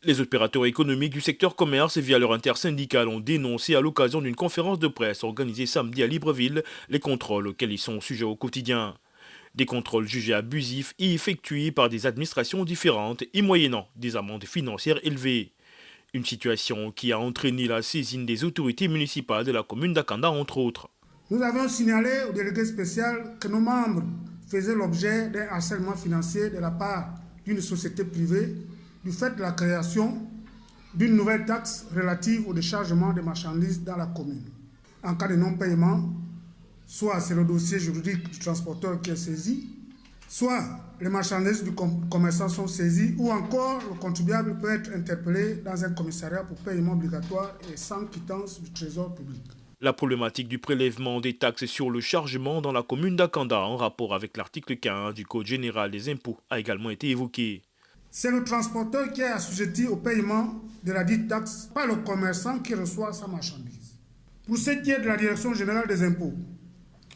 Les opérateurs économiques du secteur commerce via leur intersyndical ont dénoncé à l'occasion d'une conférence de presse organisée samedi à Libreville les contrôles auxquels ils sont sujets au quotidien. Des contrôles jugés abusifs et effectués par des administrations différentes et moyennant des amendes financières élevées. Une situation qui a entraîné la saisine des autorités municipales de la commune d'Akanda entre autres. Nous avons signalé au délégué spécial que nos membres faisaient l'objet d'un harcèlement financier de la part d'une société privée du fait de la création d'une nouvelle taxe relative au déchargement des marchandises dans la commune. En cas de non-paiement, soit c'est le dossier juridique du transporteur qui est saisi, soit les marchandises du commerçant sont saisies, ou encore le contribuable peut être interpellé dans un commissariat pour paiement obligatoire et sans quittance du trésor public. La problématique du prélèvement des taxes sur le chargement dans la commune d'Akanda en rapport avec l'article 15 du Code général des impôts a également été évoquée. C'est le transporteur qui est assujetti au paiement de la dite taxe, pas le commerçant qui reçoit sa marchandise. Pour ce qui est de la Direction générale des impôts,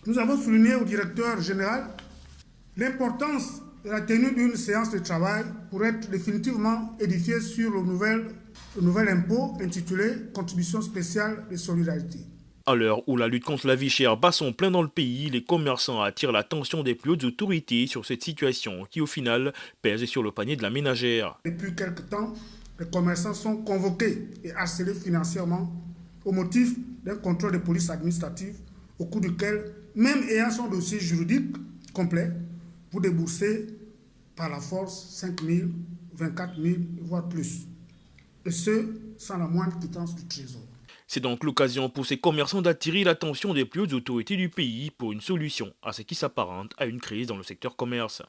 nous avons souligné au directeur général l'importance de la tenue d'une séance de travail pour être définitivement édifié sur le nouvel impôt intitulé « Contribution spéciale de solidarité ». À l'heure où la lutte contre la vie chère bat son plein dans le pays, les commerçants attirent l'attention des plus hautes autorités sur cette situation qui, au final, pèse sur le panier de la ménagère. Depuis quelque temps, les commerçants sont convoqués et harcelés financièrement au motif d'un contrôle de police administrative au cours duquel, même ayant son dossier juridique complet, vous déboursez par la force 5 000, 24 000, voire plus. Et ce, sans la moindre quittance du trésor. C'est donc l'occasion pour ces commerçants d'attirer l'attention des plus hautes autorités du pays pour une solution à ce qui s'apparente à une crise dans le secteur commerce.